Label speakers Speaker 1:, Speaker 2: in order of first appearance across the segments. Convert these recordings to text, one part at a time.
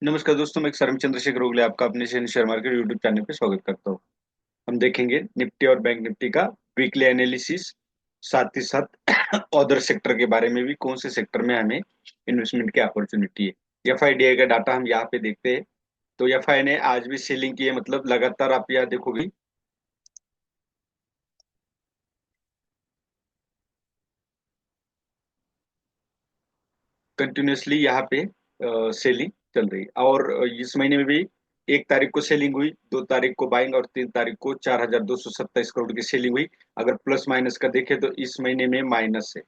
Speaker 1: नमस्कार दोस्तों, मैं सरम चंद्रशेखर ओगले आपका अपने शेयर मार्केट यूट्यूब चैनल पे स्वागत करता हूँ। हम देखेंगे निफ्टी और बैंक निफ्टी का वीकली एनालिसिस, साथ ही साथ अदर सेक्टर के बारे में भी, कौन से सेक्टर में हमें इन्वेस्टमेंट की अपॉर्चुनिटी है। एफआईडीआई का डाटा हम यहाँ पे देखते हैं। तो एफआई ने आज भी सेलिंग की है, मतलब लगातार आप यहाँ देखोगे कंटिन्यूअसली यहाँ पे सेलिंग चल रही है। और इस महीने में भी 1 तारीख को सेलिंग हुई, 2 तारीख को बाइंग और 3 तारीख को 4,227 करोड़ की सेलिंग हुई। अगर प्लस माइनस का देखें तो इस महीने में माइनस है।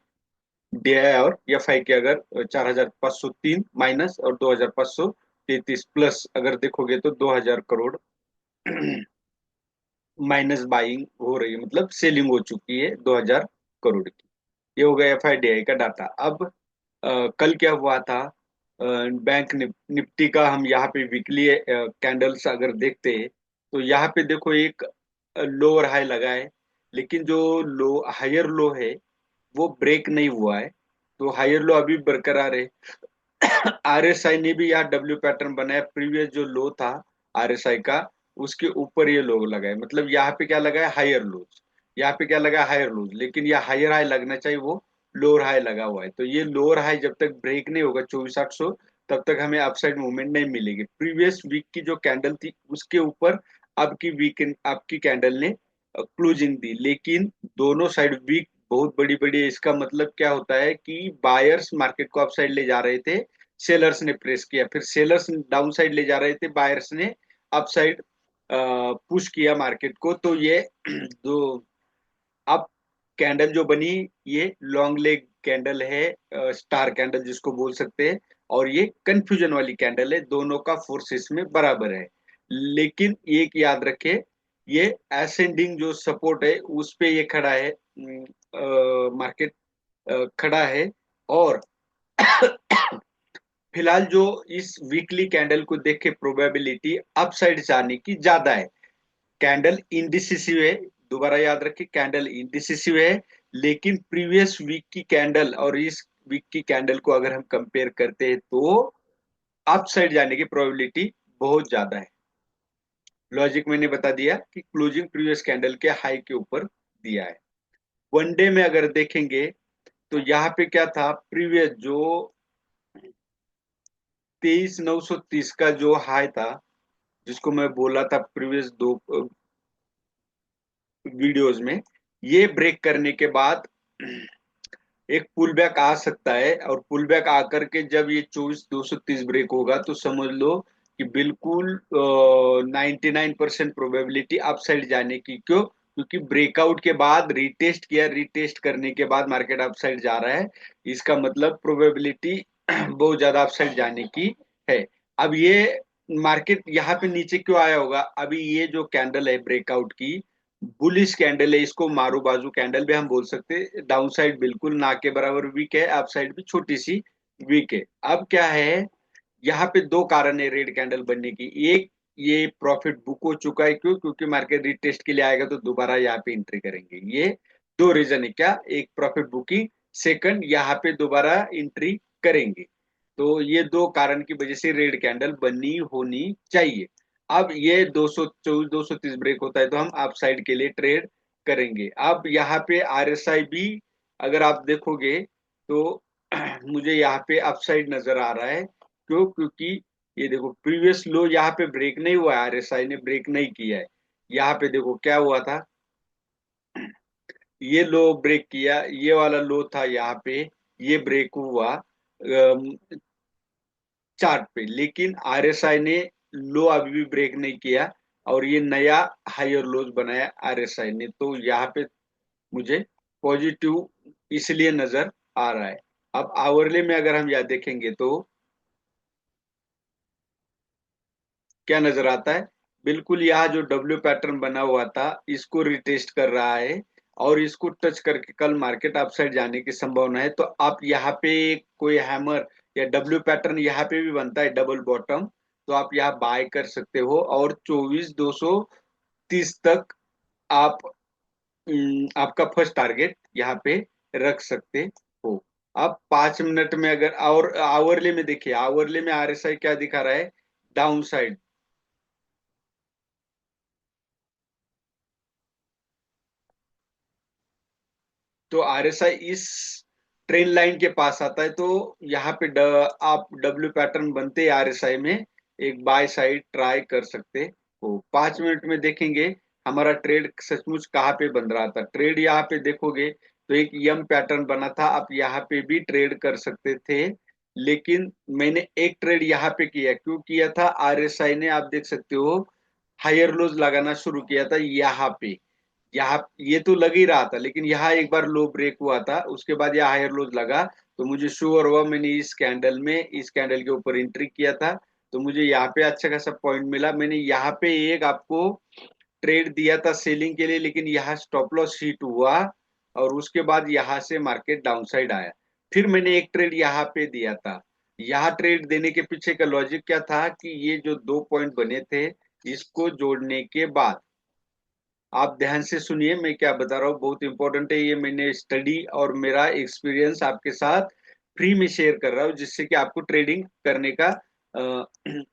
Speaker 1: डीआई और एफआई के अगर 4,503 माइनस और 2,533 प्लस अगर देखोगे तो 2,000 करोड़ माइनस बाइंग हो रही है, मतलब सेलिंग हो चुकी है 2,000 करोड़ की। ये हो गया एफआईडीआई का डाटा। अब कल क्या हुआ था, बैंक निफ्टी का हम यहाँ पे वीकली कैंडल्स अगर देखते हैं तो यहाँ पे देखो एक लोअर हाई लगा है, लेकिन जो लो हायर लो है वो ब्रेक नहीं हुआ है। तो हायर लो अभी बरकरार है। आरएसआई ने भी यहाँ डब्ल्यू पैटर्न बनाया, प्रीवियस जो लो था आरएसआई का उसके ऊपर ये लो लगा है, मतलब यहाँ पे क्या लगा है, हायर लोज। यहाँ पे क्या लगा है, हायर लोज, लेकिन ये हायर हाई लगना चाहिए, वो लोअर हाई लगा हुआ है। तो ये लोअर हाई जब तक ब्रेक नहीं होगा 24,800, तब तक हमें अपसाइड मूवमेंट नहीं मिलेगी। प्रीवियस वीक की जो कैंडल थी उसके ऊपर अब की वीक आपकी कैंडल ने क्लोजिंग दी, लेकिन दोनों साइड वीक बहुत बड़ी बड़ी है। इसका मतलब क्या होता है कि बायर्स मार्केट को अपसाइड ले जा रहे थे, सेलर्स ने प्रेस किया, फिर सेलर्स डाउन साइड ले जा रहे थे, बायर्स ने अप साइड पुश किया मार्केट को। तो ये दो अब कैंडल जो बनी, ये लॉन्ग लेग कैंडल है, स्टार कैंडल जिसको बोल सकते हैं। और ये कंफ्यूजन वाली कैंडल है, दोनों का फोर्स इसमें बराबर है। लेकिन एक याद रखे, ये असेंडिंग जो सपोर्ट है उस पे ये खड़ा है, मार्केट खड़ा है। और फिलहाल जो इस वीकली कैंडल को देख के प्रोबेबिलिटी अपसाइड जाने की ज्यादा है। कैंडल इंडिसिसिव है, दोबारा याद रखिए, कैंडल इंडिसिसिव है। लेकिन प्रीवियस वीक की कैंडल और इस वीक की कैंडल को अगर हम कंपेयर करते हैं तो अपसाइड जाने की प्रोबेबिलिटी बहुत ज्यादा है। लॉजिक मैंने बता दिया कि क्लोजिंग प्रीवियस कैंडल के हाई के ऊपर दिया है। वनडे में अगर देखेंगे तो यहाँ पे क्या था, प्रीवियस जो 23,930 का जो हाई था, जिसको मैं बोला था प्रीवियस दो वीडियोस में, ये ब्रेक करने के बाद एक पुल बैक आ सकता है। और पुल बैक आकर के जब ये 24,230 ब्रेक होगा तो समझ लो कि बिल्कुल 99% प्रोबेबिलिटी अपसाइड जाने की। क्यों? क्योंकि ब्रेकआउट के बाद रीटेस्ट किया, रीटेस्ट करने के बाद मार्केट अपसाइड जा रहा है। इसका मतलब प्रोबेबिलिटी बहुत ज्यादा अपसाइड जाने की है। अब ये मार्केट यहाँ पे नीचे क्यों आया होगा, अभी ये जो कैंडल है ब्रेकआउट की, बुलिश कैंडल है, इसको मारू बाजू कैंडल भी हम बोल सकते हैं। डाउन साइड बिल्कुल ना के बराबर वीक है, अप साइड भी छोटी सी वीक है। अब क्या है, यहाँ पे दो कारण है रेड कैंडल बनने की। एक, ये प्रॉफिट बुक हो चुका है। क्यों? क्योंकि मार्केट रिटेस्ट के लिए आएगा तो दोबारा यहाँ पे एंट्री करेंगे। ये दो रीजन है, क्या, एक प्रॉफिट बुकिंग, सेकंड यहाँ पे दोबारा एंट्री करेंगे। तो ये दो कारण की वजह से रेड कैंडल बनी होनी चाहिए। अब ये 224 230 ब्रेक होता है तो हम अप साइड के लिए ट्रेड करेंगे। अब यहाँ पे आरएसआई भी अगर आप देखोगे तो मुझे यहाँ पे अपसाइड नजर आ रहा है। क्यों? क्योंकि ये देखो प्रीवियस लो यहाँ पे ब्रेक नहीं हुआ है, आरएसआई ने ब्रेक नहीं किया है। यहाँ पे देखो क्या हुआ था, ये लो ब्रेक किया, ये वाला लो था यहाँ पे, ये ब्रेक हुआ चार्ट पे, लेकिन आरएसआई ने लो अभी भी ब्रेक नहीं किया। और ये नया हायर लोज बनाया आरएसआई ने। तो यहाँ पे मुझे पॉजिटिव इसलिए नजर आ रहा है। अब आवरले में अगर हम यह देखेंगे तो क्या नजर आता है, बिल्कुल यहाँ जो डब्ल्यू पैटर्न बना हुआ था इसको रिटेस्ट कर रहा है। और इसको टच करके कल मार्केट अपसाइड जाने की संभावना है। तो आप यहाँ पे कोई हैमर या डब्ल्यू पैटर्न यहाँ पे भी बनता है डबल बॉटम, तो आप यहाँ बाय कर सकते हो। और 24,230 तक आप आपका फर्स्ट टारगेट यहाँ पे रख सकते हो। अब 5 मिनट में अगर, और आवरली में देखिए, आवरली में आरएसआई क्या दिखा रहा है, डाउन साइड। तो आरएसआई इस ट्रेन लाइन के पास आता है, तो यहाँ पे आप डब्ल्यू पैटर्न बनते आरएसआई में एक बाय साइड ट्राई कर सकते हो। 5 मिनट में देखेंगे हमारा ट्रेड सचमुच कहाँ पे बन रहा था। ट्रेड यहाँ पे देखोगे तो एक यम पैटर्न बना था, आप यहाँ पे भी ट्रेड कर सकते थे। लेकिन मैंने एक ट्रेड यहाँ पे किया, क्यों किया था, आरएसआई ने आप देख सकते हो हायर लोज लगाना शुरू किया था यहाँ पे। यहाँ ये तो लग ही रहा था, लेकिन यहाँ एक बार लो ब्रेक हुआ था, उसके बाद यहाँ हायर लोज लगा। तो मुझे श्योर हुआ, मैंने इस कैंडल के ऊपर एंट्री किया था। तो मुझे यहाँ पे अच्छा खासा पॉइंट मिला। मैंने यहाँ पे एक आपको ट्रेड दिया था सेलिंग के लिए, लेकिन यहाँ स्टॉप लॉस हिट हुआ और उसके बाद यहाँ से मार्केट डाउनसाइड आया। फिर मैंने एक ट्रेड यहाँ पे दिया था। यहाँ ट्रेड देने के पीछे का लॉजिक क्या था कि ये जो 2 पॉइंट बने थे, इसको जोड़ने के बाद, आप ध्यान से सुनिए मैं क्या बता रहा हूँ, बहुत इंपॉर्टेंट है ये। मैंने स्टडी और मेरा एक्सपीरियंस आपके साथ फ्री में शेयर कर रहा हूँ, जिससे कि आपको ट्रेडिंग करने का अ,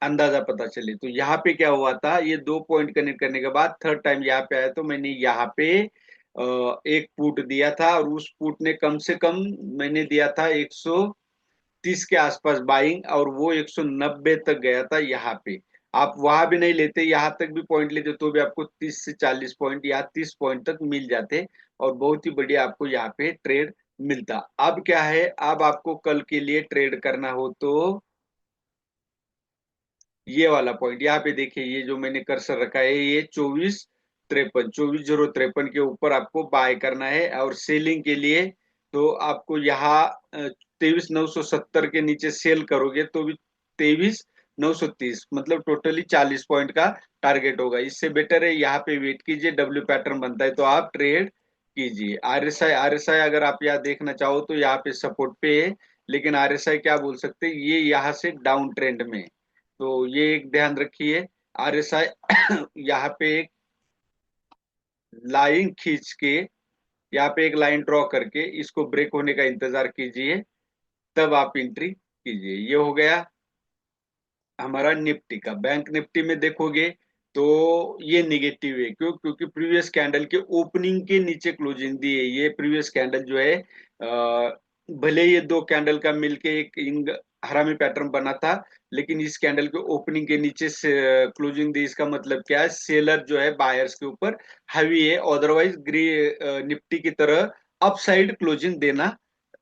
Speaker 1: अंदाजा पता चले। तो यहाँ पे क्या हुआ था, ये 2 पॉइंट कनेक्ट करने के बाद थर्ड टाइम यहाँ पे आया, तो मैंने यहाँ पे एक पुट दिया था, और उस पुट ने कम से कम मैंने दिया था 130 के आसपास बाइंग, और वो 190 तक गया था यहाँ पे। आप वहां भी नहीं लेते, यहाँ तक भी पॉइंट लेते तो भी आपको 30 से 40 पॉइंट या 30 पॉइंट तक मिल जाते, और बहुत ही बढ़िया आपको यहाँ पे ट्रेड मिलता। अब क्या है, अब आपको कल के लिए ट्रेड करना हो तो ये वाला पॉइंट यहाँ पे देखिए, ये जो मैंने कर्सर रखा है, ये 24 0 53 के ऊपर आपको बाय करना है। और सेलिंग के लिए तो आपको यहाँ 23 970 के नीचे सेल करोगे तो भी 23 930, मतलब टोटली 40 पॉइंट का टारगेट होगा। इससे बेटर है यहाँ पे वेट कीजिए, डब्ल्यू पैटर्न बनता है तो आप ट्रेड कीजिए। आरएसआई अगर आप यहाँ देखना चाहो तो यहाँ पे सपोर्ट पे है, लेकिन आरएसआई क्या बोल सकते हैं, ये यहाँ से डाउन ट्रेंड में है। तो ये एक ध्यान रखिए। आरएसआई यहाँ पे एक लाइन खींच के, यहाँ पे एक लाइन ड्रॉ करके इसको ब्रेक होने का इंतजार कीजिए, तब आप एंट्री कीजिए। ये हो गया हमारा निफ्टी का। बैंक निफ्टी में देखोगे तो ये निगेटिव है, क्यों, क्योंकि प्रीवियस कैंडल के ओपनिंग के नीचे क्लोजिंग दी है। ये प्रीवियस कैंडल जो है, भले ये दो कैंडल का मिलके एक इंग हरामी पैटर्न बना था, लेकिन इस कैंडल के ओपनिंग के नीचे से क्लोजिंग दी, इसका मतलब क्या है, सेलर जो है बायर्स के ऊपर हैवी है। अदरवाइज निफ्टी की तरह अपसाइड क्लोजिंग देना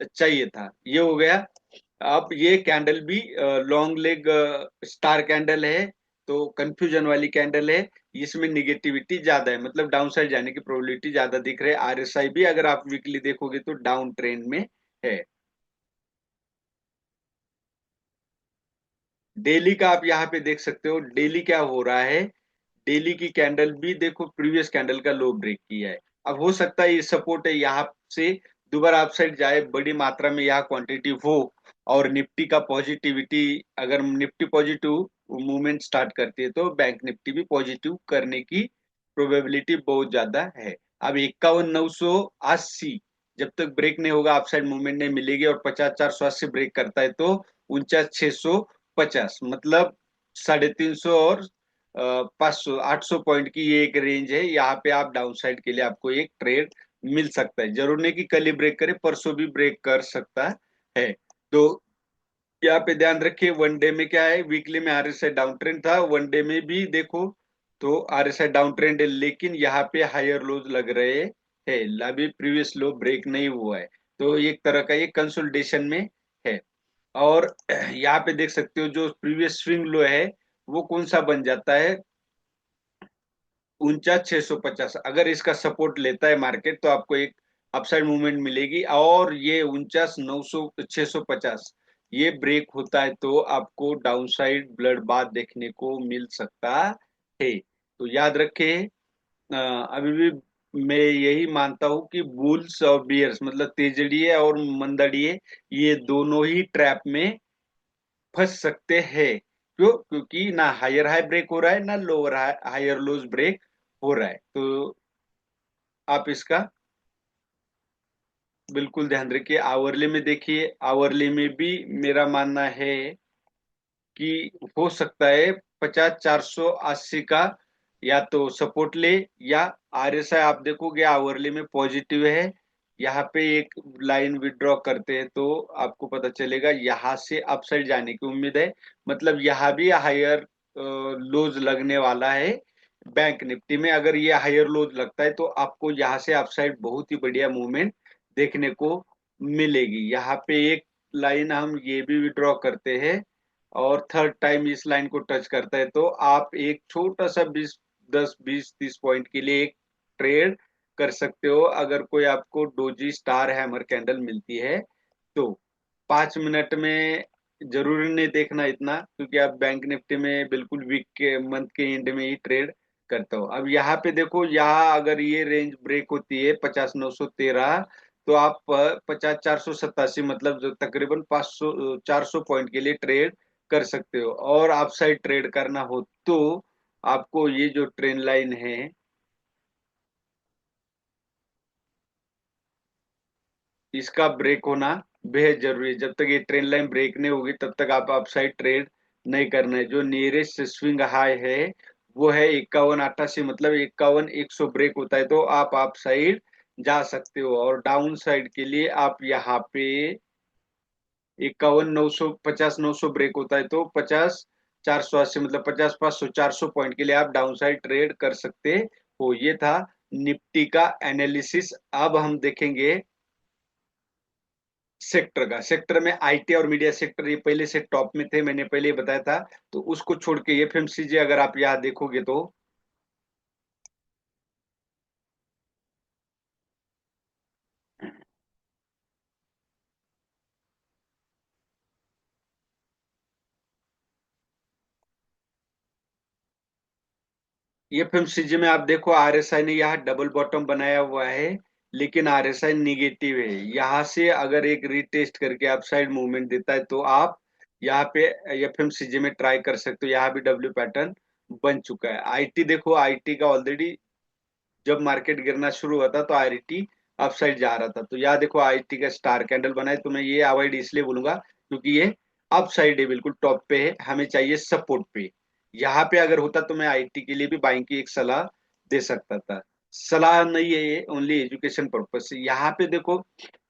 Speaker 1: चाहिए था। ये हो गया। अब ये कैंडल भी लॉन्ग लेग स्टार कैंडल है, तो कंफ्यूजन वाली कैंडल है। इसमें निगेटिविटी ज्यादा है, मतलब डाउन साइड जाने की प्रोबेबिलिटी ज्यादा दिख रही है। आरएसआई भी अगर आप वीकली देखोगे तो डाउन ट्रेंड में है। डेली का आप यहाँ पे देख सकते हो, डेली क्या हो रहा है। डेली की कैंडल भी देखो प्रीवियस कैंडल का लो ब्रेक किया है। अब हो सकता है ये सपोर्ट है, यहाँ से दोबारा अपसाइड जाए, बड़ी मात्रा में यहाँ क्वांटिटी हो, और निफ्टी का पॉजिटिविटी, अगर निफ्टी पॉजिटिव मूवमेंट स्टार्ट करती है तो बैंक निफ्टी भी पॉजिटिव करने की प्रोबेबिलिटी बहुत ज्यादा है। अब 51 980 जब तक ब्रेक नहीं होगा, अपसाइड मूवमेंट नहीं मिलेगी, और 50 480 ब्रेक करता है तो 49 650, मतलब 350 और 500 800 पॉइंट की ये एक रेंज है। यहाँ पे आप डाउन साइड के लिए आपको एक ट्रेड मिल सकता है। जरूर नहीं कि कल ही ब्रेक करे, परसों भी ब्रेक कर सकता है। तो यहाँ पे ध्यान रखिए, वनडे में क्या है, वीकली में आरएसआई डाउन ट्रेंड था, वनडे में भी देखो तो आरएसआई डाउन ट्रेंड है, लेकिन यहाँ पे हायर लोज लग रहे हैं। अभी प्रीवियस लो ब्रेक नहीं हुआ है, तो एक तरह का ये कंसोलिडेशन में है। और यहाँ पे देख सकते हो जो प्रीवियस स्विंग लो है, वो कौन सा बन जाता है, 49 650। अगर इसका सपोर्ट लेता है मार्केट तो आपको एक अपसाइड मूवमेंट मिलेगी, और ये 49 900 650 ये ब्रेक होता है तो आपको डाउन साइड ब्लड बाथ देखने को मिल सकता है। तो याद रखें, अभी भी मैं यही मानता हूं कि बुल्स और बियर्स, मतलब तेजड़िए और मंदड़िए, ये दोनों ही ट्रैप में फंस सकते हैं। क्यों, क्योंकि ना हायर हाई ब्रेक हो रहा है, ना लोअर हायर लोज ब्रेक हो रहा है। तो आप इसका बिल्कुल ध्यान रखिए, आवरली में देखिए, आवरली में भी मेरा मानना है कि हो सकता है 50 480 का या तो सपोर्ट ले, या आरएसआई आप देखोगे आवरली में पॉजिटिव है। यहाँ पे एक लाइन विड्रॉ करते हैं तो आपको पता चलेगा यहाँ से अपसाइड जाने की उम्मीद है। मतलब यहाँ भी हायर लोज लगने वाला है। बैंक निफ्टी में अगर ये हायर लोज लगता है तो आपको यहाँ से अपसाइड बहुत ही बढ़िया मूवमेंट देखने को मिलेगी। यहाँ पे एक लाइन हम ये भी विड्रॉ करते हैं, और थर्ड टाइम इस लाइन को टच करता है तो आप एक छोटा सा 20 10 20 30 पॉइंट के लिए एक ट्रेड कर सकते हो। अगर कोई आपको डोजी स्टार हैमर कैंडल मिलती है तो 5 मिनट में जरूरी नहीं देखना इतना, क्योंकि आप बैंक निफ्टी में बिल्कुल वीक के मंथ के एंड में ही ट्रेड करता हो। अब यहाँ पे देखो, यहाँ अगर ये रेंज ब्रेक होती है 50 913, तो आप 50 487 मतलब जो तकरीबन 500 400 पॉइंट के लिए ट्रेड कर सकते हो। और आप साइड ट्रेड करना हो तो आपको ये जो ट्रेन लाइन है इसका ब्रेक होना बेहद जरूरी है। जब तक ये ट्रेन लाइन ब्रेक नहीं होगी तब तक आप अपसाइड ट्रेड नहीं करना है। जो नियरेस्ट स्विंग हाई है वो है 51 88, मतलब 51 100 ब्रेक होता है तो आप अपसाइड जा सकते हो। और डाउन साइड के लिए आप यहाँ पे 51 950 900 ब्रेक होता है तो 50 480, मतलब 50 500 400 पॉइंट के लिए आप डाउन साइड ट्रेड कर सकते हो। ये था निफ्टी का एनालिसिस। अब हम देखेंगे सेक्टर का। सेक्टर में आईटी और मीडिया सेक्टर ये पहले से टॉप में थे, मैंने पहले ही बताया था। तो उसको छोड़ के एफएमसीजी अगर आप यहाँ देखोगे तो एफएमसीजी में आप देखो आरएसआई ने यहाँ डबल बॉटम बनाया हुआ है, लेकिन आरएसआई निगेटिव है। यहाँ से अगर एक रीटेस्ट करके अपसाइड मूवमेंट देता है तो आप यहाँ पे एफएमसीजी में ट्राई कर सकते हो। यहाँ भी डब्ल्यू पैटर्न बन चुका है। आईटी देखो, आईटी का ऑलरेडी जब मार्केट गिरना शुरू हुआ था तो आईटी अपसाइड जा रहा था। तो यहाँ देखो आईटी का स्टार कैंडल बना है, तो मैं ये अवॉइड इसलिए बोलूंगा क्योंकि ये अपसाइड है, बिल्कुल टॉप पे है, हमें चाहिए सपोर्ट पे। यहाँ पे अगर होता तो मैं आईटी के लिए भी बाइंग की एक सलाह दे सकता था। सलाह नहीं है ये, ओनली एजुकेशन पर्पज से। यहाँ पे देखो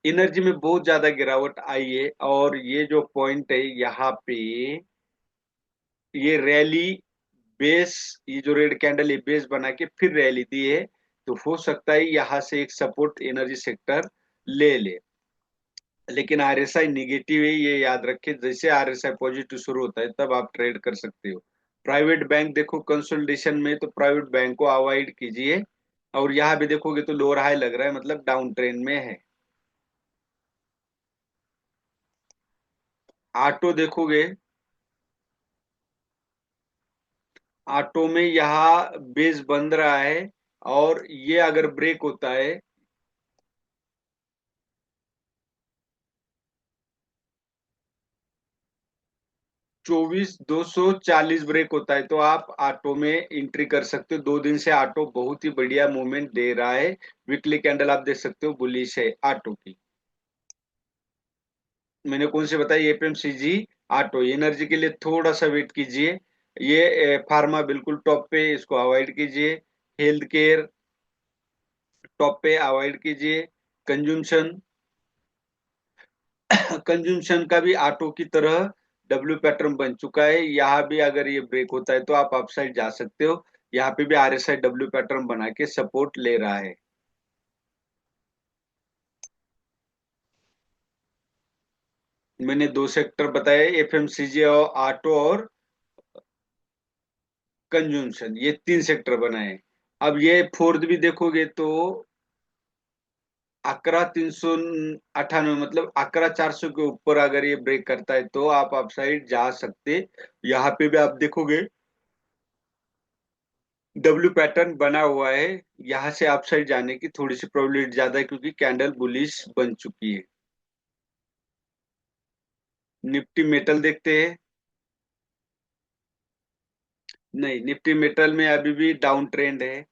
Speaker 1: एनर्जी में बहुत ज्यादा गिरावट आई है, और ये जो पॉइंट है यहाँ पे ये रैली बेस, ये जो रेड कैंडल है बेस बना के फिर रैली दी है। तो हो सकता है यहाँ से एक सपोर्ट एनर्जी सेक्टर ले ले। लेकिन आरएसआई निगेटिव है, ये याद रखें। जैसे आरएसआई पॉजिटिव शुरू होता है तब आप ट्रेड कर सकते हो। प्राइवेट बैंक देखो कंसोलिडेशन में, तो प्राइवेट बैंक को अवॉइड कीजिए। और यहाँ भी देखोगे तो लोअर हाई लग रहा है, मतलब डाउन ट्रेंड में है। ऑटो देखोगे, ऑटो में यहाँ बेस बन रहा है, और ये अगर ब्रेक होता है 24 240 ब्रेक होता है तो आप ऑटो में एंट्री कर सकते हो। 2 दिन से ऑटो बहुत ही बढ़िया मूवमेंट दे रहा है। वीकली कैंडल आप देख सकते हो बुलिश है ऑटो की। मैंने कौन से बताया, एफएमसीजी, ऑटो। एनर्जी के लिए थोड़ा सा वेट कीजिए। ये फार्मा बिल्कुल टॉप पे, इसको अवॉइड कीजिए। हेल्थ केयर टॉप पे, अवॉइड कीजिए। कंज्यूमशन कंज्यूमशन का भी ऑटो की तरह डब्ल्यू पैटर्न बन चुका है। यहाँ भी अगर ये ब्रेक होता है तो आप अपसाइड जा सकते हो। यहाँ पे भी आरएसआई डब्ल्यू पैटर्न बना के सपोर्ट ले रहा है। मैंने दो सेक्टर बताए, एफएमसीजी और ऑटो और कंज्यूमशन, ये 3 सेक्टर बनाए। अब ये फोर्थ भी देखोगे तो 11 398, मतलब 11 400 के ऊपर अगर ये ब्रेक करता है तो आप अपसाइड जा सकते। यहाँ पे भी आप देखोगे डब्ल्यू पैटर्न बना हुआ है। यहाँ से अपसाइड जाने की थोड़ी सी प्रोबेबिलिटी ज्यादा है क्योंकि कैंडल बुलिश बन चुकी है। निफ्टी मेटल देखते हैं। नहीं, निफ्टी मेटल में अभी भी डाउन ट्रेंड है।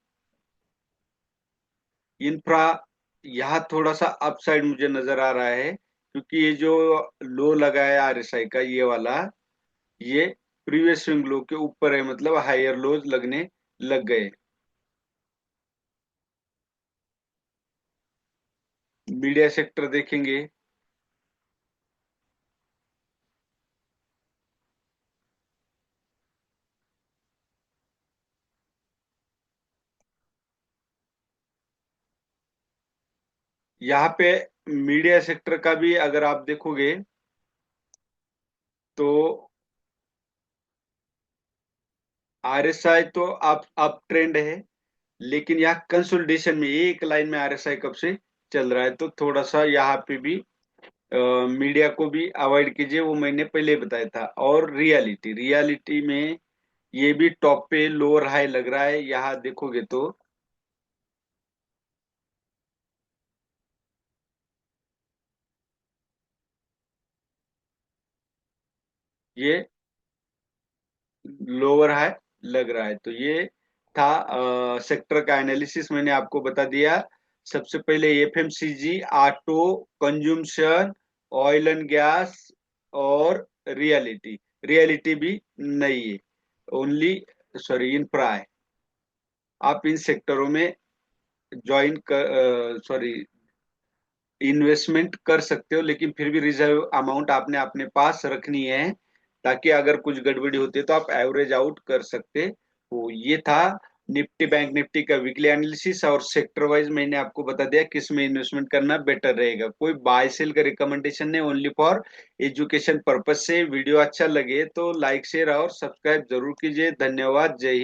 Speaker 1: इंफ्रा यहाँ थोड़ा सा अपसाइड मुझे नजर आ रहा है, क्योंकि ये जो लो लगा है आरएसआई का, ये वाला, ये प्रीवियस स्विंग लो के ऊपर है, मतलब हायर लोज लगने लग गए। मीडिया सेक्टर देखेंगे। यहाँ पे मीडिया सेक्टर का भी अगर आप देखोगे तो आरएसआई तो अप ट्रेंड है, लेकिन यहाँ कंसोलिडेशन में एक लाइन में आरएसआई कब से चल रहा है, तो थोड़ा सा यहाँ पे भी मीडिया को भी अवॉइड कीजिए, वो मैंने पहले बताया था। और रियलिटी, रियलिटी में ये भी टॉप पे लोअर हाई लग रहा है, यहाँ देखोगे तो ये लोअर हाई लग रहा है। तो ये था सेक्टर का एनालिसिस, मैंने आपको बता दिया। सबसे पहले FMCG, auto, consumption, oil and gas और रियलिटी। रियलिटी भी नहीं है, ओनली सॉरी इंफ्रा है। आप इन सेक्टरों में ज्वाइन कर सॉरी इन्वेस्टमेंट कर सकते हो, लेकिन फिर भी रिजर्व अमाउंट आपने अपने पास रखनी है, ताकि अगर कुछ गड़बड़ी होती है तो आप एवरेज आउट कर सकते हो। ये था निफ्टी बैंक निफ्टी का वीकली एनालिसिस, और सेक्टर वाइज मैंने आपको बता दिया किस में इन्वेस्टमेंट करना बेटर रहेगा। कोई बाय सेल का रिकमेंडेशन नहीं, ओनली फॉर एजुकेशन पर्पज से। वीडियो अच्छा लगे तो लाइक शेयर और सब्सक्राइब जरूर कीजिए। धन्यवाद। जय हिंद।